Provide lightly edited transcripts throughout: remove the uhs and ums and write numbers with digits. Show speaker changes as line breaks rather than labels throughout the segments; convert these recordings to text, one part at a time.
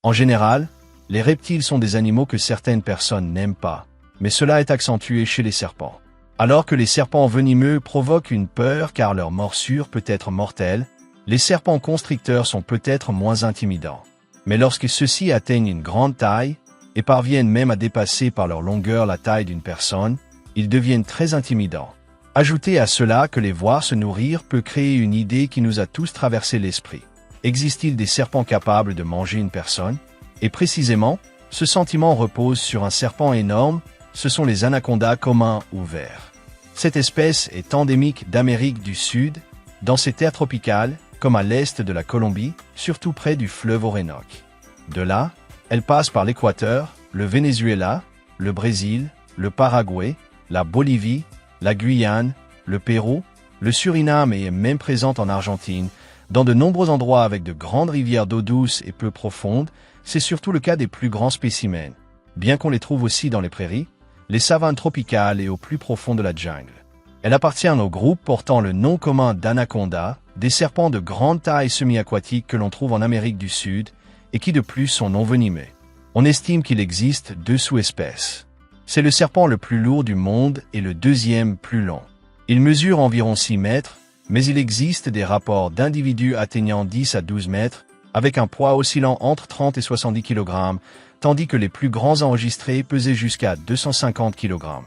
En général, les reptiles sont des animaux que certaines personnes n'aiment pas, mais cela est accentué chez les serpents. Alors que les serpents venimeux provoquent une peur car leur morsure peut être mortelle, les serpents constricteurs sont peut-être moins intimidants. Mais lorsque ceux-ci atteignent une grande taille et parviennent même à dépasser par leur longueur la taille d'une personne, ils deviennent très intimidants. Ajoutez à cela que les voir se nourrir peut créer une idée qui nous a tous traversé l'esprit. Existe-t-il des serpents capables de manger une personne? Et précisément, ce sentiment repose sur un serpent énorme, ce sont les anacondas communs ou verts. Cette espèce est endémique d'Amérique du Sud, dans ces terres tropicales, comme à l'est de la Colombie, surtout près du fleuve Orénoque. De là, elle passe par l'Équateur, le Venezuela, le Brésil, le Paraguay, la Bolivie, la Guyane, le Pérou, le Suriname et est même présente en Argentine. Dans de nombreux endroits avec de grandes rivières d'eau douce et peu profondes, c'est surtout le cas des plus grands spécimens, bien qu'on les trouve aussi dans les prairies, les savanes tropicales et au plus profond de la jungle. Elle appartient au groupe portant le nom commun d'anaconda, des serpents de grande taille semi-aquatique que l'on trouve en Amérique du Sud et qui de plus sont non venimeux. On estime qu'il existe 2 sous-espèces. C'est le serpent le plus lourd du monde et le deuxième plus long. Il mesure environ 6 mètres, mais il existe des rapports d'individus atteignant 10 à 12 mètres, avec un poids oscillant entre 30 et 70 kg, tandis que les plus grands enregistrés pesaient jusqu'à 250 kg.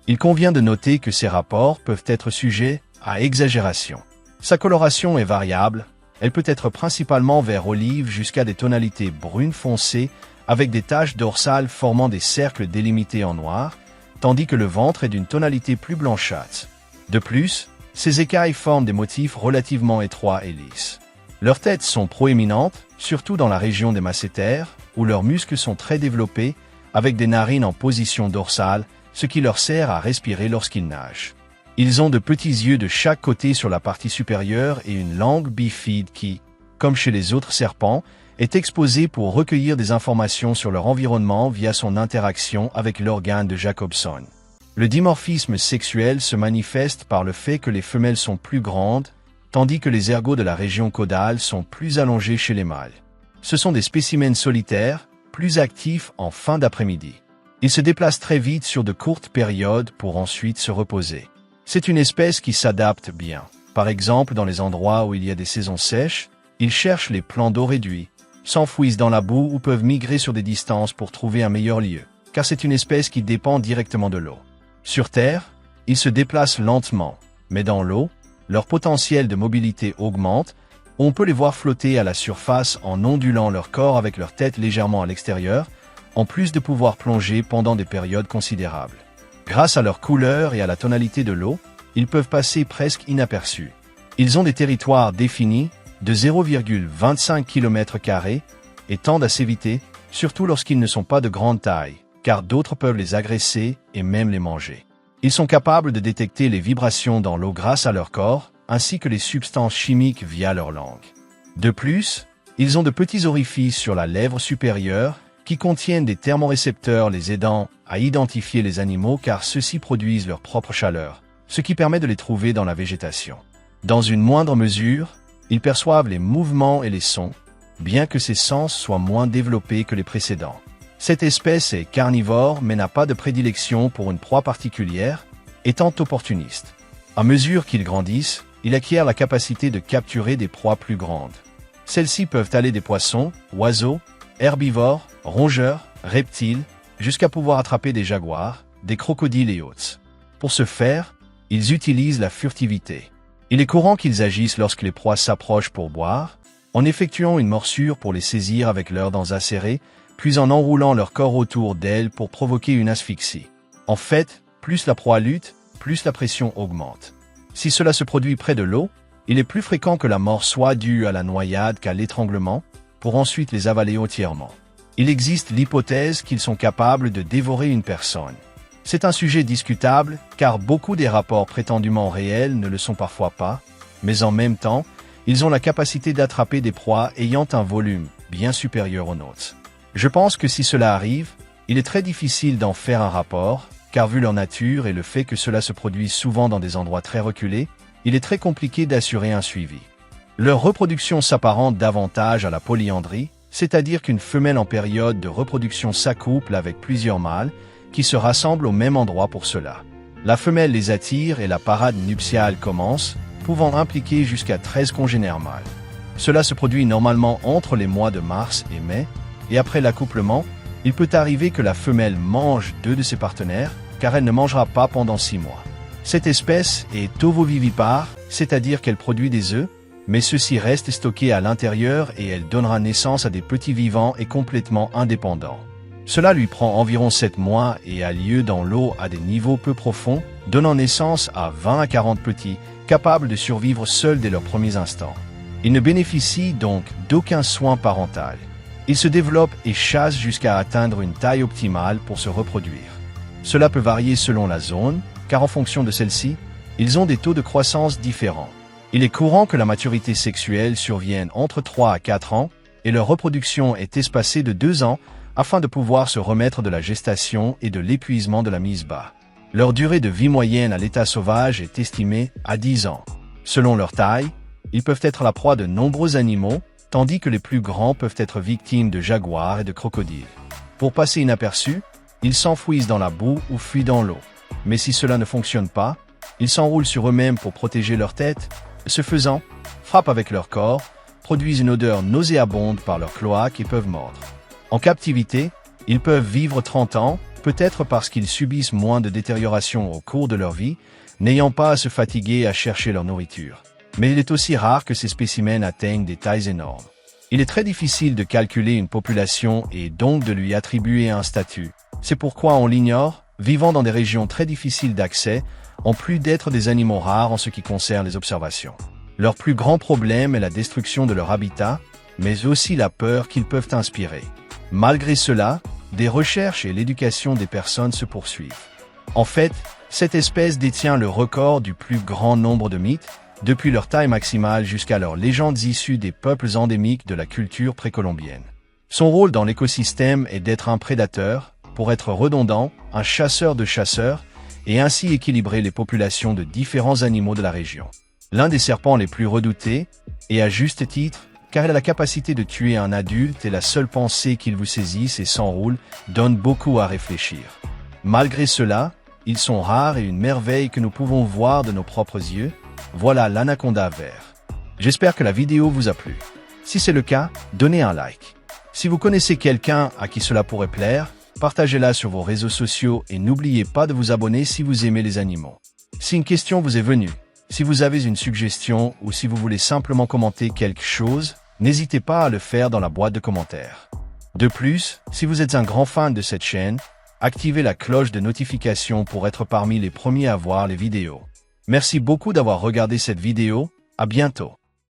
Il convient de noter que ces rapports peuvent être sujets à exagération. Sa coloration est variable, elle peut être principalement vert olive jusqu'à des tonalités brunes foncées avec des taches dorsales formant des cercles délimités en noir, tandis que le ventre est d'une tonalité plus blanchâtre. De plus, ces écailles forment des motifs relativement étroits et lisses. Leurs têtes sont proéminentes, surtout dans la région des masséters, où leurs muscles sont très développés, avec des narines en position dorsale, ce qui leur sert à respirer lorsqu'ils nagent. Ils ont de petits yeux de chaque côté sur la partie supérieure et une langue bifide qui, comme chez les autres serpents, est exposée pour recueillir des informations sur leur environnement via son interaction avec l'organe de Jacobson. Le dimorphisme sexuel se manifeste par le fait que les femelles sont plus grandes, tandis que les ergots de la région caudale sont plus allongés chez les mâles. Ce sont des spécimens solitaires, plus actifs en fin d'après-midi. Ils se déplacent très vite sur de courtes périodes pour ensuite se reposer. C'est une espèce qui s'adapte bien. Par exemple, dans les endroits où il y a des saisons sèches, ils cherchent les plans d'eau réduits, s'enfouissent dans la boue ou peuvent migrer sur des distances pour trouver un meilleur lieu, car c'est une espèce qui dépend directement de l'eau. Sur Terre, ils se déplacent lentement, mais dans l'eau, leur potentiel de mobilité augmente. On peut les voir flotter à la surface en ondulant leur corps avec leur tête légèrement à l'extérieur, en plus de pouvoir plonger pendant des périodes considérables. Grâce à leur couleur et à la tonalité de l'eau, ils peuvent passer presque inaperçus. Ils ont des territoires définis de 0,25 km² et tendent à s'éviter, surtout lorsqu'ils ne sont pas de grande taille, car d'autres peuvent les agresser et même les manger. Ils sont capables de détecter les vibrations dans l'eau grâce à leur corps, ainsi que les substances chimiques via leur langue. De plus, ils ont de petits orifices sur la lèvre supérieure qui contiennent des thermorécepteurs les aidant à identifier les animaux car ceux-ci produisent leur propre chaleur, ce qui permet de les trouver dans la végétation. Dans une moindre mesure, ils perçoivent les mouvements et les sons, bien que ces sens soient moins développés que les précédents. Cette espèce est carnivore mais n'a pas de prédilection pour une proie particulière, étant opportuniste. À mesure qu'ils grandissent, ils acquièrent la capacité de capturer des proies plus grandes. Celles-ci peuvent aller des poissons, oiseaux, herbivores, rongeurs, reptiles, jusqu'à pouvoir attraper des jaguars, des crocodiles et autres. Pour ce faire, ils utilisent la furtivité. Il est courant qu'ils agissent lorsque les proies s'approchent pour boire, en effectuant une morsure pour les saisir avec leurs dents acérées, puis en enroulant leur corps autour d'elles pour provoquer une asphyxie. En fait, plus la proie lutte, plus la pression augmente. Si cela se produit près de l'eau, il est plus fréquent que la mort soit due à la noyade qu'à l'étranglement, pour ensuite les avaler entièrement. Il existe l'hypothèse qu'ils sont capables de dévorer une personne. C'est un sujet discutable, car beaucoup des rapports prétendument réels ne le sont parfois pas, mais en même temps, ils ont la capacité d'attraper des proies ayant un volume bien supérieur au nôtre. Je pense que si cela arrive, il est très difficile d'en faire un rapport, car vu leur nature et le fait que cela se produise souvent dans des endroits très reculés, il est très compliqué d'assurer un suivi. Leur reproduction s'apparente davantage à la polyandrie, c'est-à-dire qu'une femelle en période de reproduction s'accouple avec plusieurs mâles qui se rassemblent au même endroit pour cela. La femelle les attire et la parade nuptiale commence, pouvant impliquer jusqu'à 13 congénères mâles. Cela se produit normalement entre les mois de mars et mai, et après l'accouplement, il peut arriver que la femelle mange 2 de ses partenaires, car elle ne mangera pas pendant 6 mois. Cette espèce est ovovivipare, c'est-à-dire qu'elle produit des œufs, mais ceux-ci restent stockés à l'intérieur et elle donnera naissance à des petits vivants et complètement indépendants. Cela lui prend environ 7 mois et a lieu dans l'eau à des niveaux peu profonds, donnant naissance à 20 à 40 petits, capables de survivre seuls dès leurs premiers instants. Ils ne bénéficient donc d'aucun soin parental. Ils se développent et chassent jusqu'à atteindre une taille optimale pour se reproduire. Cela peut varier selon la zone, car en fonction de celle-ci, ils ont des taux de croissance différents. Il est courant que la maturité sexuelle survienne entre 3 à 4 ans et leur reproduction est espacée de 2 ans afin de pouvoir se remettre de la gestation et de l'épuisement de la mise bas. Leur durée de vie moyenne à l'état sauvage est estimée à 10 ans. Selon leur taille, ils peuvent être la proie de nombreux animaux, tandis que les plus grands peuvent être victimes de jaguars et de crocodiles. Pour passer inaperçus, ils s'enfouissent dans la boue ou fuient dans l'eau. Mais si cela ne fonctionne pas, ils s'enroulent sur eux-mêmes pour protéger leur tête. Ce faisant, frappent avec leur corps, produisent une odeur nauséabonde par leur cloaque et peuvent mordre. En captivité, ils peuvent vivre 30 ans, peut-être parce qu'ils subissent moins de détérioration au cours de leur vie, n'ayant pas à se fatiguer à chercher leur nourriture. Mais il est aussi rare que ces spécimens atteignent des tailles énormes. Il est très difficile de calculer une population et donc de lui attribuer un statut. C'est pourquoi on l'ignore, vivant dans des régions très difficiles d'accès, en plus d'être des animaux rares en ce qui concerne les observations. Leur plus grand problème est la destruction de leur habitat, mais aussi la peur qu'ils peuvent inspirer. Malgré cela, des recherches et l'éducation des personnes se poursuivent. En fait, cette espèce détient le record du plus grand nombre de mythes, depuis leur taille maximale jusqu'à leurs légendes issues des peuples endémiques de la culture précolombienne. Son rôle dans l'écosystème est d'être un prédateur, pour être redondant, un chasseur de chasseurs, et ainsi équilibrer les populations de différents animaux de la région. L'un des serpents les plus redoutés, et à juste titre, car il a la capacité de tuer un adulte et la seule pensée qu'il vous saisisse et s'enroule donne beaucoup à réfléchir. Malgré cela, ils sont rares et une merveille que nous pouvons voir de nos propres yeux. Voilà l'anaconda vert. J'espère que la vidéo vous a plu. Si c'est le cas, donnez un like. Si vous connaissez quelqu'un à qui cela pourrait plaire, partagez-la sur vos réseaux sociaux et n'oubliez pas de vous abonner si vous aimez les animaux. Si une question vous est venue, si vous avez une suggestion ou si vous voulez simplement commenter quelque chose, n'hésitez pas à le faire dans la boîte de commentaires. De plus, si vous êtes un grand fan de cette chaîne, activez la cloche de notification pour être parmi les premiers à voir les vidéos. Merci beaucoup d'avoir regardé cette vidéo, à bientôt.